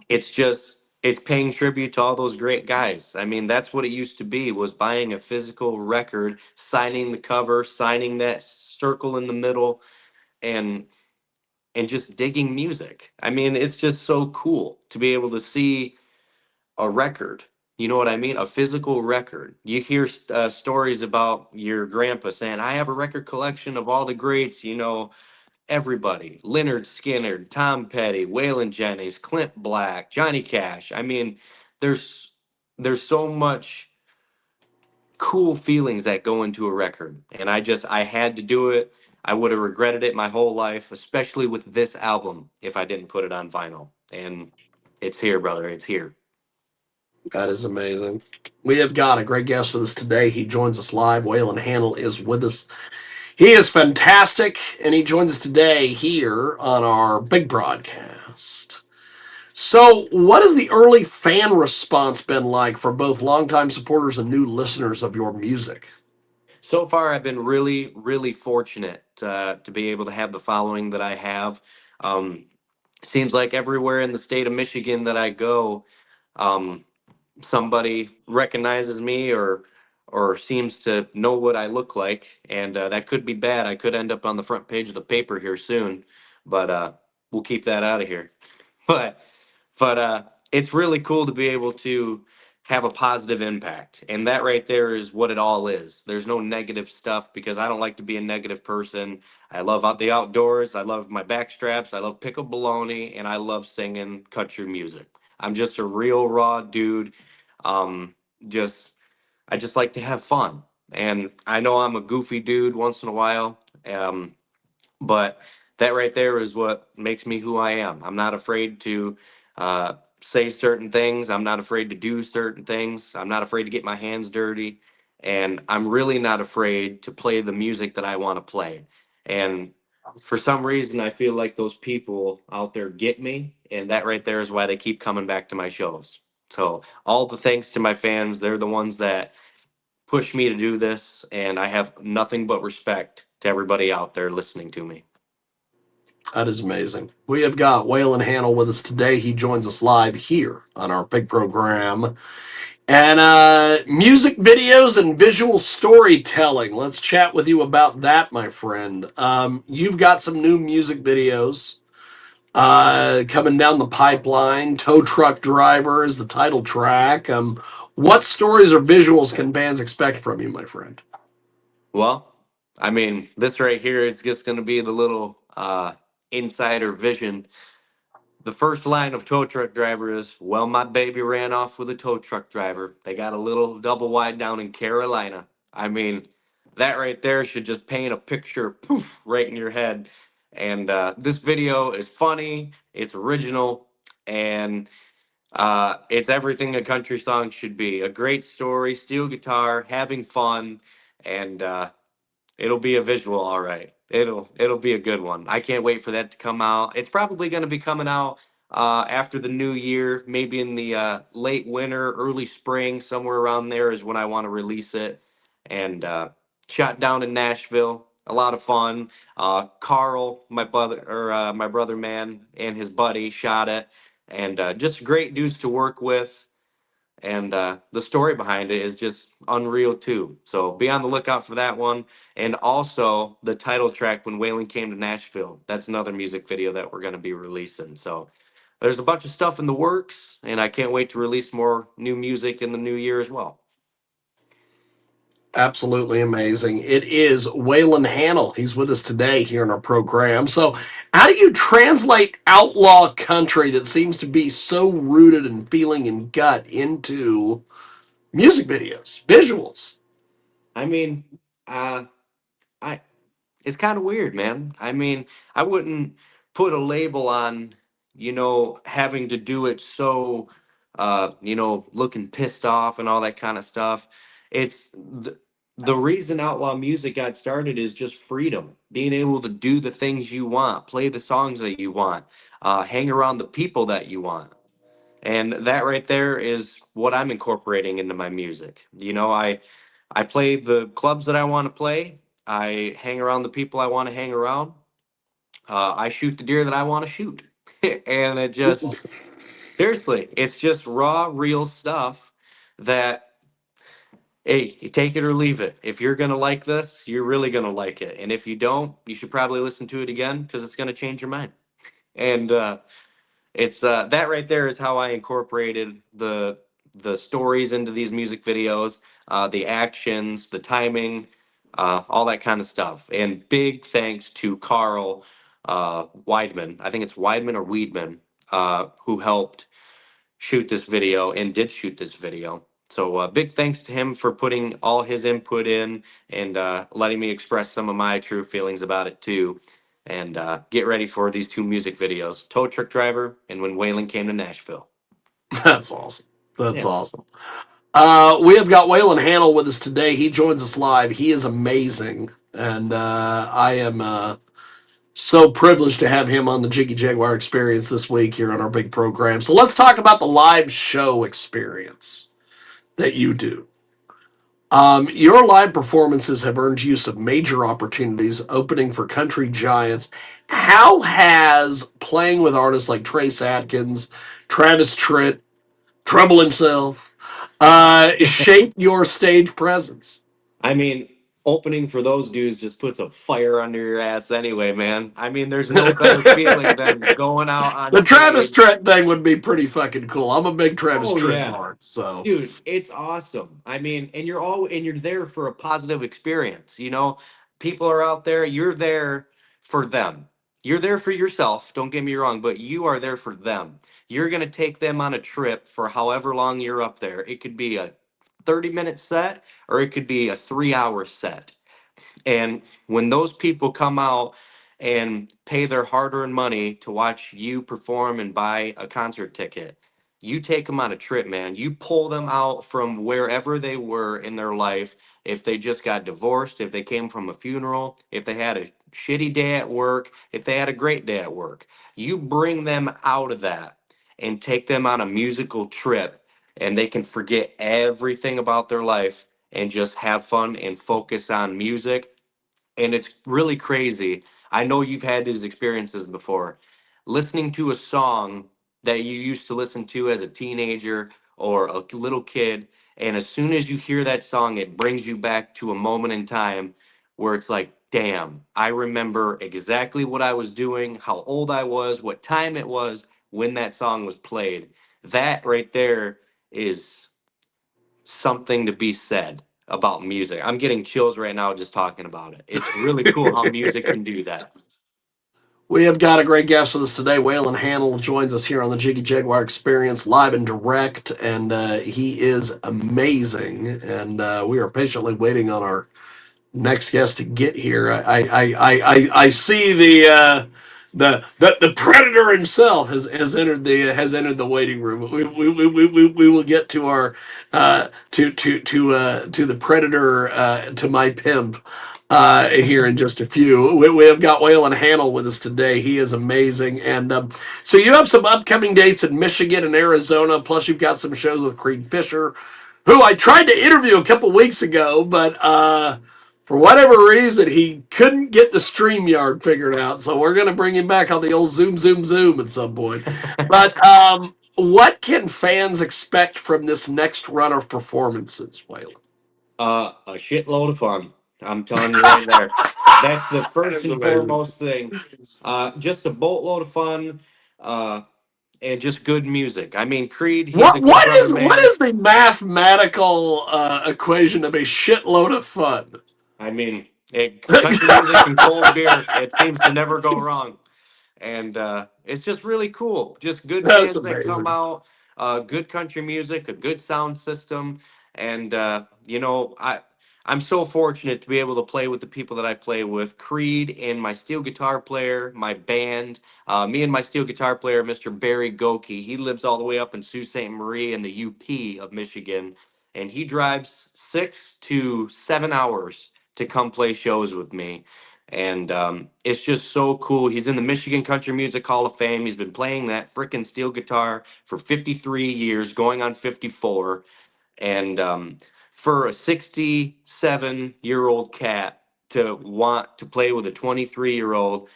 it's paying tribute to all those great guys. I mean, that's what it used to be was buying a physical record, signing the cover, signing that circle in the middle and just digging music. I mean, it's just so cool to be able to see a record. You know what I mean? A physical record. You hear stories about your grandpa saying, I have a record collection of all the greats, everybody. Leonard Skinner, Tom Petty, Waylon Jennings, Clint Black, Johnny Cash. I mean, there's there's so much cool feelings that go into a record. And I had to do it. I would have regretted it my whole life, especially with this album if I didn't put it on vinyl. And it's here, brother. It's here. That is amazing. We have got a great guest with us today. He joins us live. Waylon Hanel is with us. He is fantastic, and he joins us today here on our big broadcast. So, what has the early fan response been like for both longtime supporters and new listeners of your music? So far, I've been really, really fortunate to be able to have the following that I have. Um, Seems like everywhere in the state of Michigan that I go, um, somebody recognizes me or seems to know what I look like, and that could be bad. I could end up on the front page of the paper here soon, but we'll keep that out of here. But it's really cool to be able to have a positive impact, and that right there is what it all is. There's no negative stuff because I don't like to be a negative person. I love out the outdoors. I love my back straps. I love pickled bologna, and I love singing country music. I'm just a real raw dude. Um, just I just like to have fun, and I know I'm a goofy dude once in a while. But that right there is what makes me who I am. I'm not afraid to uh, say certain things. I'm not afraid to do certain things. I'm not afraid to get my hands dirty. And I'm really not afraid to play the music that I want to play. And for some reason, I feel like those people out there get me. And that right there is why they keep coming back to my shows. So, all the thanks to my fans. They're the ones that push me to do this. And I have nothing but respect to everybody out there listening to me. That is amazing. We have got Waylon Hanel with us today. He joins us live here on our big program. And music videos and visual storytelling. Let's chat with you about that, my friend. You've got some new music videos coming down the pipeline. Tow Truck Driver is the title track. What stories or visuals can fans expect from you, my friend? Well, I mean, this right here is just going to be the little insider vision. The first line of tow truck driver is, well, my baby ran off with a tow truck driver. They got a little double wide down in Carolina. I mean, that right there should just paint a picture, poof, right in your head. And this video is funny, it's original, and It's everything a country song should be: a great story, steel guitar, having fun, and it'll be a visual, all right. It'll be a good one. I can't wait for that to come out. It's probably going to be coming out after the new year, maybe in the late winter, early spring, somewhere around there is when I want to release it. And shot down in Nashville, a lot of fun. Carl, my brother man, and his buddy shot it, and just great dudes to work with, and the story behind it is just unreal too. So be on the lookout for that one, and also the title track "When Waylon Came to Nashville." That's another music video that we're going to be releasing. So there's a bunch of stuff in the works, and I can't wait to release more new music in the new year as well. Absolutely amazing. It is Waylon Hanel. He's with us today here in our program. So, how do you translate outlaw country that seems to be so rooted in feeling and gut into music videos, visuals? I mean, uh, I it's kind of weird, man. I mean, I wouldn't put a label on, having to do it so, looking pissed off and all that kind of stuff. It's the reason outlaw music got started is just freedom, being able to do the things you want, play the songs that you want, hang around the people that you want. And that right there is what I'm incorporating into my music. I play the clubs that I want to play. I hang around the people I want to hang around. I shoot the deer that I want to shoot. And it just, seriously, it's just raw, real stuff that, hey, you take it or leave it. If you're going to like this, you're really going to like it. And if you don't, you should probably listen to it again because it's going to change your mind. And it's that right there is how I incorporated the stories into these music videos, the actions, the timing, all that kind of stuff. And big thanks to Carl Weidman. I think it's Weidman or Weedman, who helped shoot this video and did shoot this video. So big thanks to him for putting all his input in and letting me express some of my true feelings about it too. And get ready for these two music videos: Tow Truck Driver and When Waylon Came to Nashville. That's awesome. That's Yeah. awesome. We have got Waylon Hanel with us today. He joins us live. He is amazing. And I am so privileged to have him on the Jiggy Jaguar experience this week here on our big program. So let's talk about the live show experience that you do. Your live performances have earned you some major opportunities, opening for country giants. How has playing with artists like Trace Adkins, Travis Tritt, Trouble himself, shaped your stage presence? I mean, opening for those dudes just puts a fire under your ass anyway, man. I mean, there's no better feeling than going out on The Travis stage. Tritt thing would be pretty fucking cool. I'm a big Travis Oh Tritt yeah. mark, so Dude, it's awesome. I mean, and you're there for a positive experience. People are out there, you're there for them. You're there for yourself, don't get me wrong, but you are there for them. You're going to take them on a trip for however long you're up there. It could be a 30-minute set or it could be a 3-hour set. And when those people come out and pay their hard earned money to watch you perform and buy a concert ticket, you take them on a trip, man. You pull them out from wherever they were in their life. If they just got divorced, if they came from a funeral, if they had a shitty day at work, if they had a great day at work, you bring them out of that and take them on a musical trip, and they can forget everything about their life and just have fun and focus on music. And it's really crazy. I know you've had these experiences before. Listening to a song that you used to listen to as a teenager or a little kid, and as soon as you hear that song, it brings you back to a moment in time where it's like, damn, I remember exactly what I was doing, how old I was, what time it was when that song was played. That right there is something to be said about music. I'm getting chills right now just talking about it. It's really cool how music can do that. we have got a great guest with us today. Waylon Hanel joins us here on the Jiggy Jaguar Experience, live and direct, and he is amazing. And we are patiently waiting on our next guest to get here. I see the predator himself has entered the waiting room. We will get to our to the predator to my pimp here in just a few. We have got Waylon Hanel with us today. He is amazing, and so you have some upcoming dates in Michigan and Arizona. Plus, you've got some shows with Creed Fisher, who I tried to interview a couple weeks ago, but for whatever reason, he couldn't get the StreamYard figured out. So we're going to bring him back on the old Zoom at some point. But what can fans expect from this next run of performances, Waylon? A shitload of fun. I'm telling you right there. That's the That first is and amazing. foremost thing. Just a boatload of fun, uh, and just good music. I mean, Creed, he's a good brother, What man. is the mathematical equation of a shitload of fun? I mean, country music and cold beer, it seems to never go wrong. And it's just really cool. Just good That's bands that come amazing. out, good country music, a good sound system, and I'm so fortunate to be able to play with the people that I play with. Creed and my steel guitar player, my band, me and my steel guitar player, Mr. Barry Goki. He lives all the way up in Sault Ste. Marie in the UP of Michigan, and he drives 6 to 7 hours to come play shows with me, and it's just so cool. He's in the Michigan Country Music Hall of Fame. He's been playing that freaking steel guitar for 53 years, going on 54. And for a 67-year-old cat to want to play with a 23-year-old,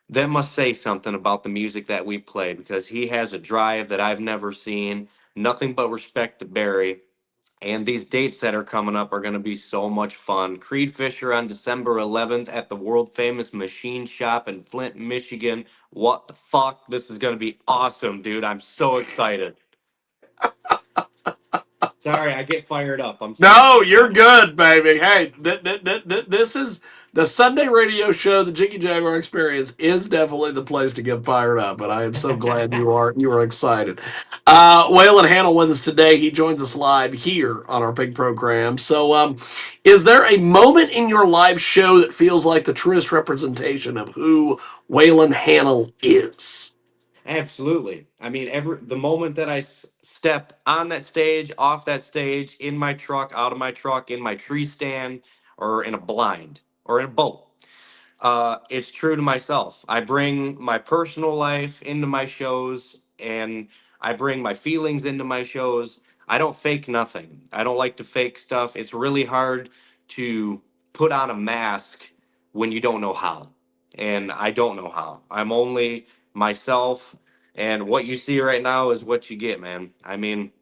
that must say something about the music that we play, because he has a drive that I've never seen. Nothing but respect to Barry. And these dates that are coming up are going to be so much fun. Creed Fisher on December 11th at the world famous Machine Shop in Flint, Michigan. What the fuck? This is going to be awesome, dude. I'm so excited. Sorry, I get fired up. I'm sorry. No, you're good, baby. Hey, this is the Sunday radio show. The Jiggy Jaguar Experience is definitely the place to get fired up, and I am so glad you are excited. Waylon Hanel with us today. He joins us live here on our big program. So, is there a moment in your live show that feels like the truest representation of who Waylon Hanel is? Absolutely. I mean, every the moment that step on that stage, off that stage, in my truck, out of my truck, in my tree stand, or in a blind, or in a boat, it's true to myself. I bring my personal life into my shows, and I bring my feelings into my shows. I don't fake nothing. I don't like to fake stuff. It's really hard to put on a mask when you don't know how. And I don't know how. I'm only myself. And what you see right now is what you get, man. I mean,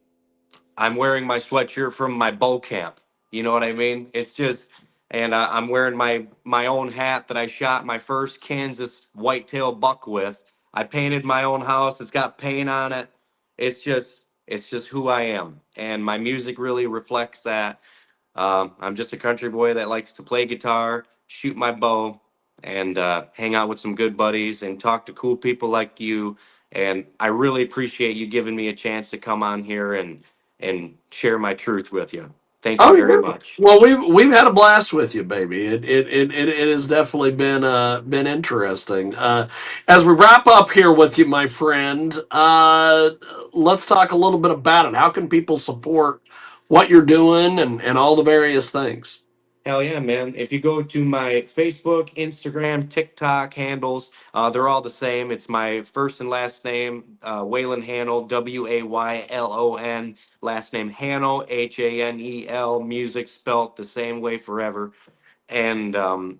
I'm wearing my sweatshirt from my bow camp. You know what I mean? It's just, and I'm wearing my own hat that I shot my first Kansas whitetail buck with. I painted my own house. It's got paint on it. It's just who I am, and my music really reflects that. I'm just a country boy that likes to play guitar, shoot my bow, and hang out with some good buddies and talk to cool people like you. And I really appreciate you giving me a chance to come on here and share my truth with you. Thank you Oh, very yeah. much. Well, we've had a blast with you, baby. It has definitely been interesting. As we wrap up here with you, my friend, let's talk a little bit about it. How can people support what you're doing and all the various things? Hell yeah, man. If you go to my Facebook, Instagram, TikTok handles, they're all the same. It's my first and last name, Waylon Hanel, Waylon. Last name Hanel, Hanel. Music spelt the same way forever. And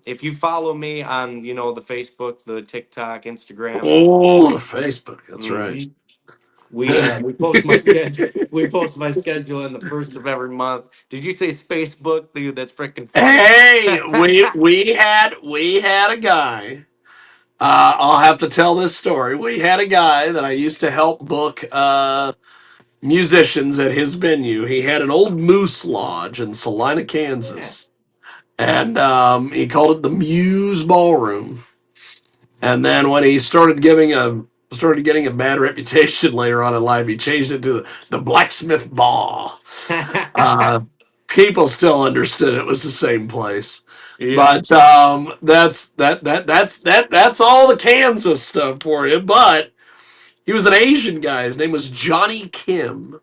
if you follow me on, the Facebook, the TikTok, Instagram, Oh, Facebook. That's right. hmm we post my schedule. We post my schedule in the first of every month. Did you say Facebook, dude? That's freaking funny. Hey, we had a guy. I'll have to tell this story. We had a guy that I used to help book musicians at his venue. He had an old moose lodge in Salina, Yeah. Kansas, and he called it the Muse Ballroom. And then when he started getting a bad reputation later on in life, he changed it to the Blacksmith Ball. Uh, People still understood it was the same place. Yeah. But that's all the Kansas stuff for you. But he was an Asian guy. His name was Johnny Kim,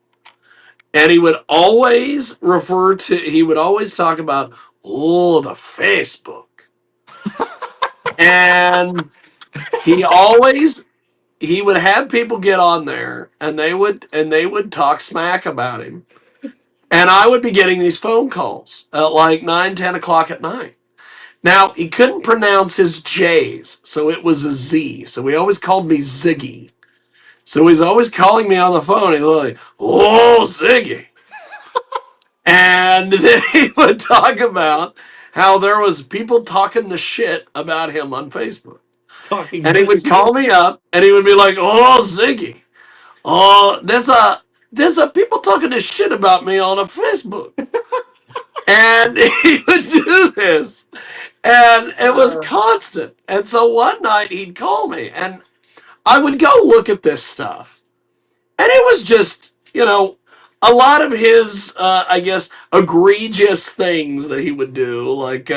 and he would always talk about, oh, the Facebook, and he always he would have people get on there, and they would talk smack about him, and I would be getting these phone calls at like 9, 10 o'clock at night. Now, he couldn't pronounce his J's, so it was a Z. So he always called me Ziggy. So he's always calling me on the phone. He's like, oh, Ziggy. And then he would talk about how there was people talking the shit about him on Facebook. Talking And he good would call shit. me up and he would be like, oh, Ziggy. Oh, there's a people talking this shit about me on a Facebook. And he would do this. And it was Uh, constant. And so one night he'd call me and I would go look at this stuff. And it was just, a lot of his, I guess, egregious things that he would do. Like,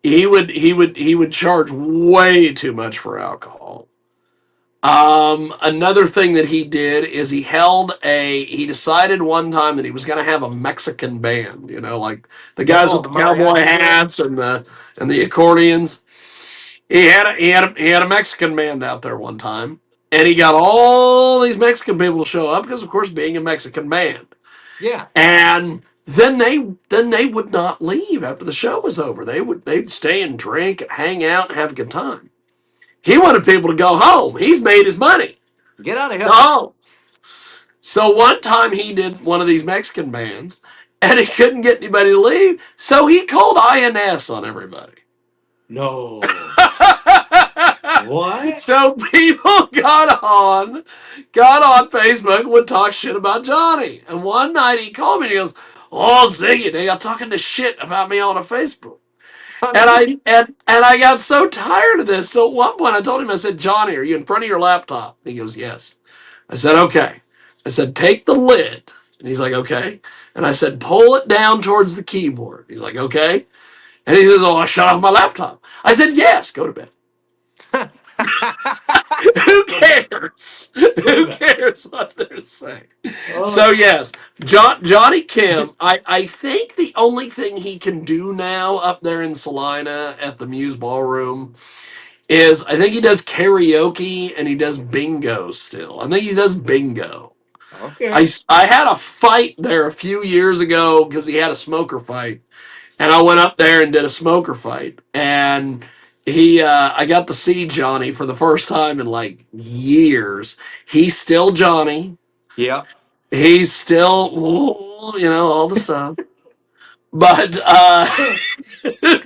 he would charge way too much for alcohol. Another thing that he did is he decided one time that he was going to have a Mexican band, like the guys oh, with the the cowboy mariachi band. hats and the accordions. He had a Mexican band out there one time, and he got all these Mexican people to show up because, of course, being a Mexican band. Yeah. And then they would not leave after the show was over. They'd stay and drink and hang out and have a good time. He wanted people to go home. He's made his money. Get out of Go here. home. So one time he did one of these Mexican bands, and he couldn't get anybody to leave, so he called INS on everybody. No. What? So people got on Facebook and would talk shit about Johnny. And one night he called me and he goes, "Oh, Ziggy, they got talking this shit about me on a Facebook." And I got so tired of this. So at one point I told him, I said, "Johnny, are you in front of your laptop?" And he goes, "Yes." I said, "Okay." I said, "Take the lid." And he's like, "Okay." And I said, "Pull it down towards the keyboard." He's like, "Okay." And he says, "Oh, I shut off my laptop." I said, "Yes, go to bed." Who Go to bed. cares? Go to Who bed. cares what they're saying? So Oh. yes, Johnny Kim. I think the only thing he can do now up there in Salina at the Muse Ballroom is I think he does karaoke and he does bingo still. I think he does bingo. I, Okay. I had a fight there a few years ago because he had a smoker fight, and I went up there and did a smoker fight, and I got to see Johnny for the first time in like years. He's still Johnny. Yeah. He's still, all the stuff. But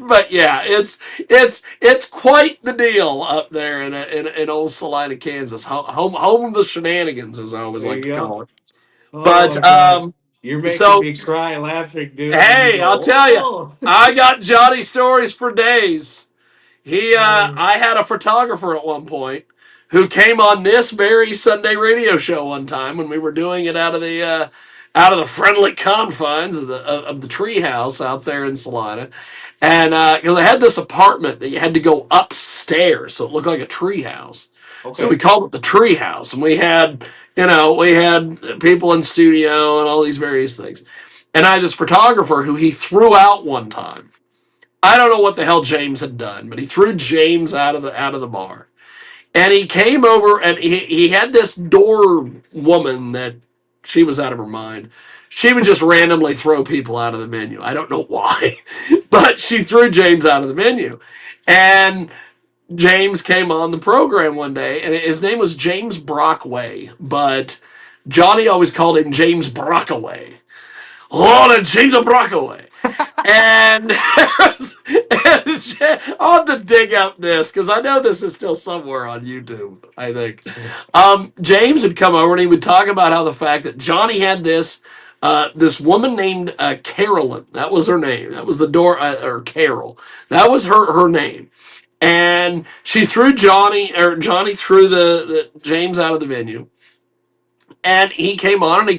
but yeah, it's quite the deal up there in old Salina, Kansas, home of the shenanigans, as I always There like you to go. call it. Oh But gosh. You're making so me cry laughing, dude, when you hey, I'll go, tell you, oh. I got Johnny stories for days. Oh. I had a photographer at one point who came on this very Sunday radio show one time when we were doing it out of the friendly confines of the treehouse out there in Salina, and because I had this apartment that you had to go upstairs, so it looked like a treehouse. So we Okay. called it the treehouse, and we had people in studio and all these various things. And I had this photographer who he threw out one time. I don't know what the hell James had done, but he threw James out of the bar. And he came over and he had this door woman that she was out of her mind. She would just randomly throw people out of the menu. I don't know why, but she threw James out of the menu. And James came on the program one day, and his name was James Brockway, but Johnny always called him James Brockaway. Oh, that's James Brockaway. And, I'll have to dig up this because I know this is still somewhere on YouTube, I think. James would come over and he would talk about how the fact that Johnny had this woman named Carolyn. That was her name. That was the door, or Carol. That was her name. And she threw Johnny threw the James out of the venue. And he came on and he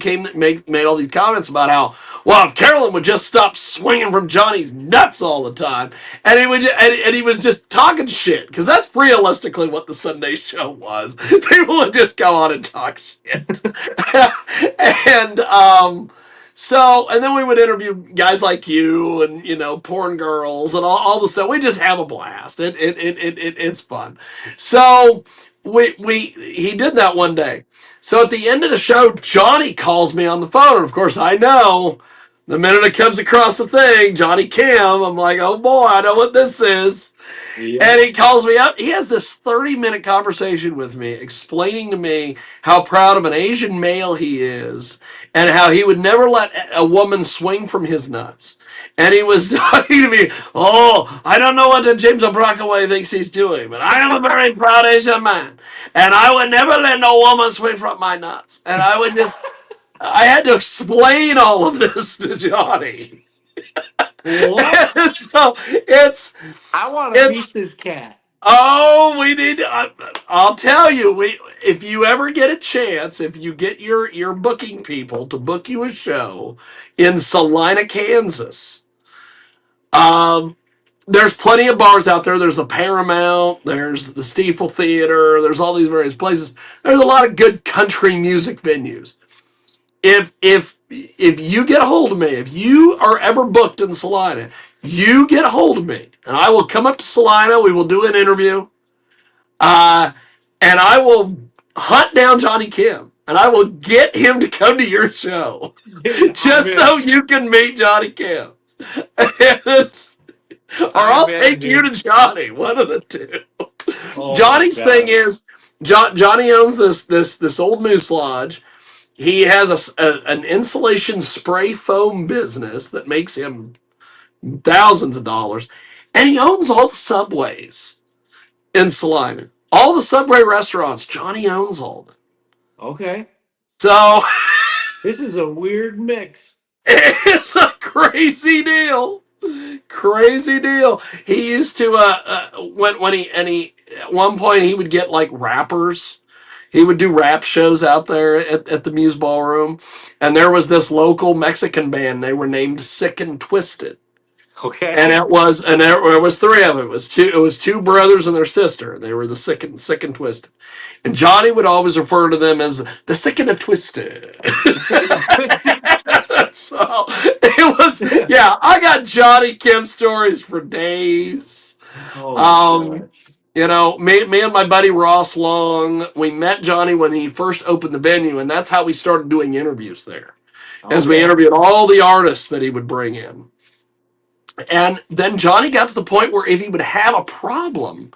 made all these comments about how, well, if Carolyn would just stop swinging from Johnny's nuts all the time, and and he was just talking shit, because that's realistically what the Sunday show was. People would just come on and talk shit. and and then we would interview guys like you, and porn girls, and all the stuff. We just have a blast. It's fun. So he did that one day. So at the end of the show, Johnny calls me on the phone, and of course I know the minute it comes across the thing, Johnny Kim, I'm like, oh boy, I know what this is. Yep. And he calls me up. He has this 30-minute conversation with me, explaining to me how proud of an Asian male he is, and how he would never let a woman swing from his nuts. And he was talking to me, oh, I don't know what the James O'Brockway thinks he's doing, but I am a very proud Asian man. And I would never let no woman swing from my nuts. And I had to explain all of this to Johnny. What? So I want to meet it's this cat. oh, we need. I'll tell you, if you ever get a chance, if you get your booking people to book you a show in Salina, Kansas, um, there's plenty of bars out there. There's the Paramount, there's the Stiefel Theater, there's all these various places. There's a lot of good country music venues. If you get a hold of me, if you are ever booked in Salina, you get a hold of me, and I will come up to Salina. We will do an interview, uh, and I will hunt down Johnny Kim, and I will get him to come to your show, Dude, I'm just so in. you can meet Johnny Kim. Or I'll I'm in, take you to dude. Johnny. One of the two. Oh my Johnny's thing god. is, Johnny owns this old moose lodge. He has an insulation spray foam business that makes him thousands of dollars, and he owns all the Subways in Salina. All the Subway restaurants, Johnny owns all of them. Okay. So This is a weird mix. it's a crazy deal. Crazy deal. He used to when he at one point he would get like rappers. He would do rap shows out there at the Muse Ballroom, and there was this local Mexican band. They were named Sick and Twisted, and Okay. there was three of them. It was two brothers and their sister. They were the Sick and Twisted, and Johnny would always refer to them as the Sick and the Twisted. Sick and twisted. So it was, yeah, I got Johnny Kim stories for days. Oh my Um, gosh. me and my buddy Ross Long, we met Johnny when he first opened the venue, and that's how we started doing interviews there. As we Okay. interviewed all the artists that he would bring in. And then Johnny got to the point where if he would have a problem,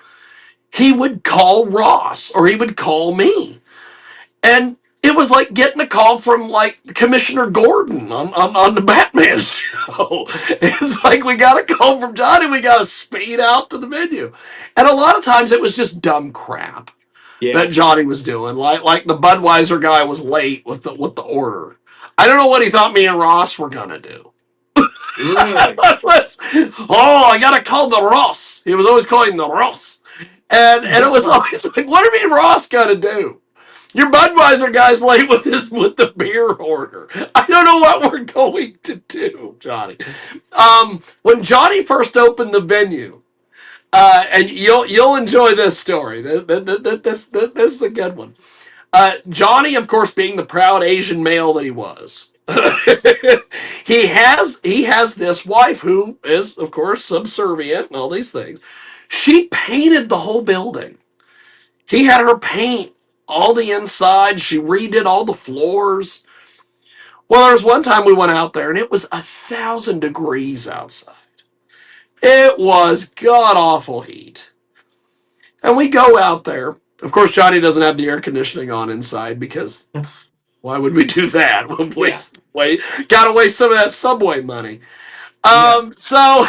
he would call Ross or he would call me. And it was like getting a call from like Commissioner Gordon on the Batman show. It's like, we got a call from Johnny, we got to speed out to the venue. And a lot of times it was just dumb crap that Yeah. Johnny was doing. Like the Budweiser guy was late with the order. I don't know what he thought me and Ross were gonna do. Really? I gotta call the Ross. He was always calling the Ross. And it was always like, what do you mean Ross gotta do? Your Budweiser guy's late with the beer order. I don't know what we're going to do, Johnny. When Johnny first opened the venue, and you'll enjoy this story. This is a good one. Johnny, of course, being the proud Asian male that he was, he has this wife who is, of course, subservient and all these things. She painted the whole building. He had her paint all the inside. She redid all the floors. Well, there was one time we went out there and it was 1,000 degrees outside. It was god awful heat. And we go out there. Of course, Johnny doesn't have the air conditioning on inside because why would we do that? We'll Yeah. gotta waste some of that subway money. Yeah. So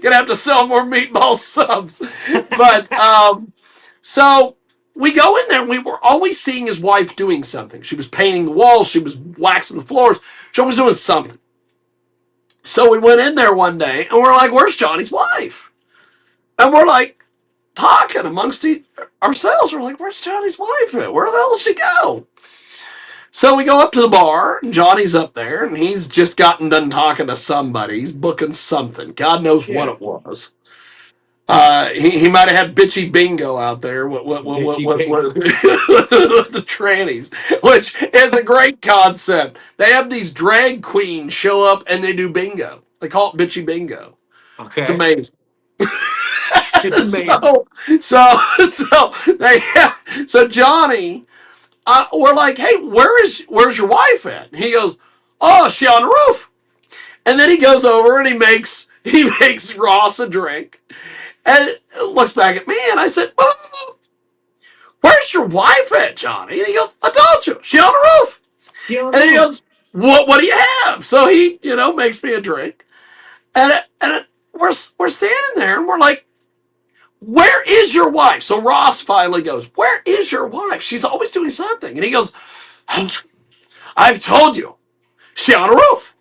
gonna have to sell more meatball subs. But so we go in there and we were always seeing his wife doing something. She was painting the walls, she was waxing the floors, she was doing something. So we went in there one day and we're like, where's Johnny's wife? And we're like, talking amongst ourselves. We're like, "Where's Johnny's wife at? Where the hell did she go?" So we go up to the bar, and Johnny's up there, and he's just gotten done talking to somebody. He's booking something. God knows what Yeah. it was. He might have had bitchy bingo out there Bitchy with bingo. the trannies, which is a great concept. They have these drag queens show up and they do bingo. They call it bitchy bingo. It's Okay. amazing. It's amazing. so so they so Johnny, we're like, hey, where's your wife at? And he goes, oh, is she on the roof? And then he goes over and he makes Ross a drink and looks back at me and I said, oh, where's your wife at, Johnny? And he goes, I told you, she on the roof. She on And the then he roof. goes, what do you have? So he, makes me a drink. And we're standing there and we're like, where is your wife? So Ross finally goes, where is your wife? She's always doing something. And he goes, I've told you, she on a roof.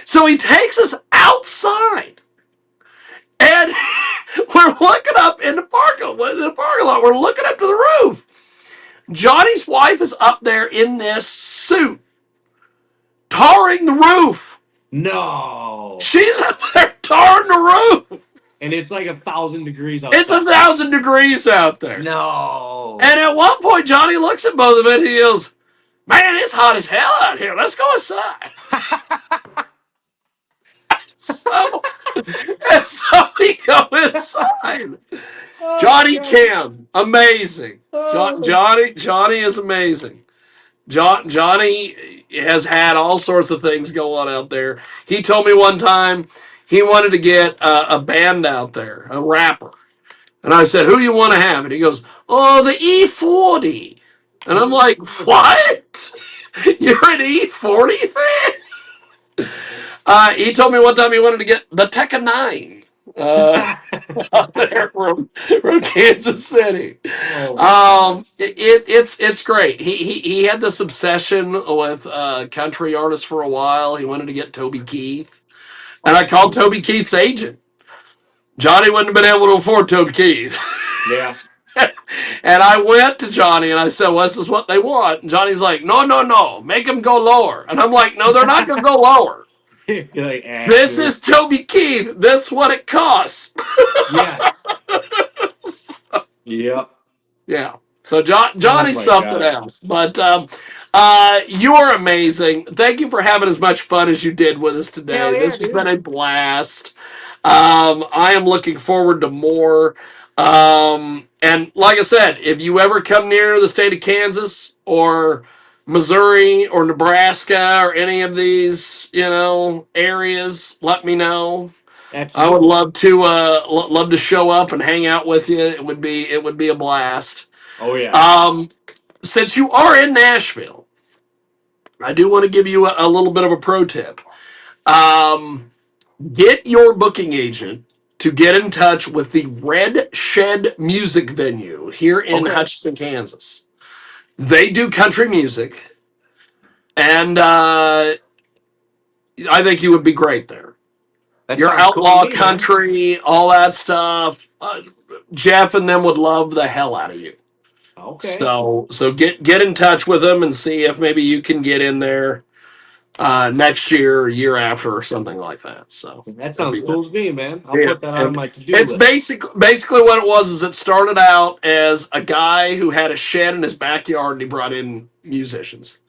So he takes us outside and we're looking up in the parking lot. We're looking up to the roof. Johnny's wife is up there in this suit, tarring the roof. No. She's up there tarring the roof. And it's like 1,000 degrees It's outside. 1,000 degrees out there. No. And at one point, Johnny looks at both of it and he goes, man, it's hot as hell out here. Let's go inside. So, and so we go inside. Oh Johnny god. Kim, amazing. Oh. Johnny is amazing. Johnny has had all sorts of things go on out there. He told me one time he wanted to get a band out there, a rapper. And I said, who do you want to have? And he goes, oh, the E40. And I'm like, E40. what? You're an E40 fan? He told me one time he wanted to get the Tekka 9 out there from Kansas City. Oh my gosh. It's great. He had this obsession with country artists for a while. He wanted to get Toby Keith, and I Oh, called cool. Toby Keith's agent. Johnny wouldn't have been able to afford Toby Keith. Yeah. And I went to Johnny and I said, well, this is what they want. And Johnny's like, no, no, no, make them go lower. And I'm like, no, they're not going to go lower. You're like, This dude. is Toby Keith. This is what it costs. Yes. Yep. Yeah. So Oh Johnny's my something gosh. else. But you are amazing. Thank you for having as much fun as you did with us Hell today. yeah, This has been dude. a blast. I am looking forward to more. And like I said, if you ever come near the state of Kansas or Missouri or Nebraska or any of these, areas, let me know. I would Absolutely. love to love to show up and hang out with you. It would be a blast. Oh yeah. Um, since you are in Nashville, I do want to give you a little bit of a pro tip. Um, get your booking agent to get in touch with the Red Shed Music Venue here in Okay. Hutchinson, Kansas. They do country music, and I think you would be great there. That Your sounds cool to outlaw me, man. country, all that stuff. Jeff and them would love the hell out of you. Okay. So get in touch with them and see if maybe you can get in there next year or year after or something like that. So That that'd sounds be good. cool to me, man. I'll Yeah, put that on and my to-do it's list. basically what it was. Is it started out as a guy who had a shed in his backyard and he brought in musicians,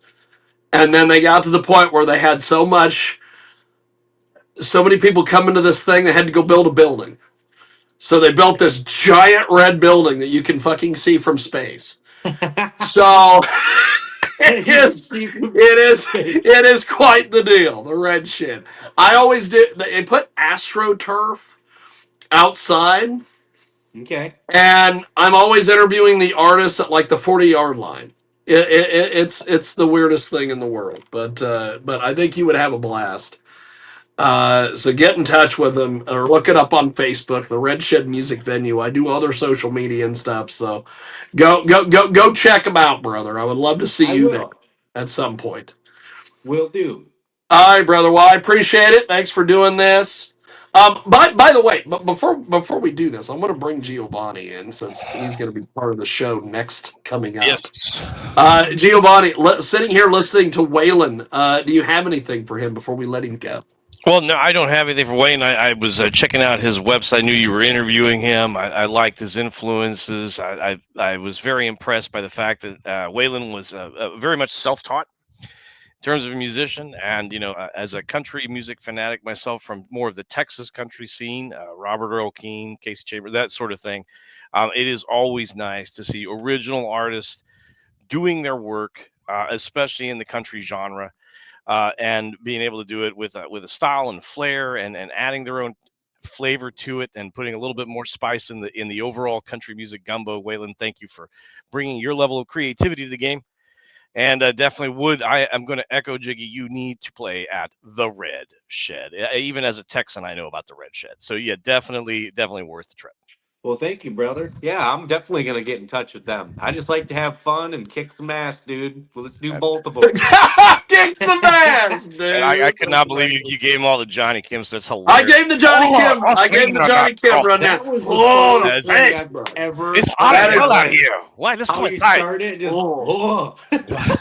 and then they got to the point where they had so many people coming to this thing they had to go build a building. So they built this giant red building that you can fucking see from space. So it You can is, see from space. it is quite the deal. The red shit. I always do. They put AstroTurf outside, Okay. and I'm always interviewing the artists at like the 40-yard line. It's the weirdest thing in the world, but I think you would have a blast. So get in touch with them or look it up on Facebook, the Red Shed Music Venue. I do other social media and stuff, so go check them out, brother. I would love to see I you there will. at some point. Will do. All right, brother. Well, I appreciate it. Thanks for doing this. By the way, but before we do this, I want to bring Giovanni in since he's going to be part of the show next coming up. Yes. Giovanni, sitting here listening to Waylon, do you have anything for him before we let him go? Well, no, I don't have anything for Wayne. I was checking out his website. I knew you were interviewing him. I liked his influences. I was very impressed by the fact that Waylon was very much self-taught in terms of a musician. And, as a country music fanatic myself from more of the Texas country scene, Robert Earl Keen, Casey Chambers, that sort of thing, it is always nice to see original artists doing their work, especially in the country genre. And being able to do it with a style and flair, and adding their own flavor to it, and putting a little bit more spice in the overall country music gumbo. Waylon, thank you for bringing your level of creativity to the game. And definitely I'm going to echo Jiggy. You need to play at the Red Shed. Even as a Texan, I know about the Red Shed. So yeah, definitely worth the trip. Well, thank you, brother. Yeah, I'm definitely gonna get in touch with them. I just like to have fun and kick some ass, dude. Let's do Uh, both of them. Kick some ass, and I dude. could That's not believe right. you gave him all the Johnny Kims. That's I hilarious. gave the Johnny Oh, Kim. I gave the Sweden, Johnny Kim oh, run That now. was the Oh, the funniest thing face, I've bro. ever it's hot as That heard. hell is. out here. Why? This How one's you tight. started just Oh. oh.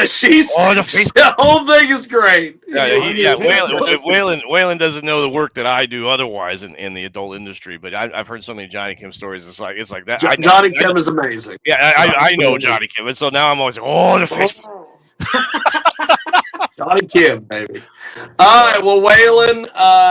She's Oh, the face. the whole thing is great. Yeah, On your pit, Waylon, bro. Waylon doesn't know the work that I do otherwise in the adult industry, but I've heard so many Johnny Kim stories. It's like that. Johnny Kim is amazing. Yeah, Johnny I know Kim Johnny is. Kim, and so now I'm always like, oh, the face. Oh. Johnny Kim, baby. All right, well, Waylon,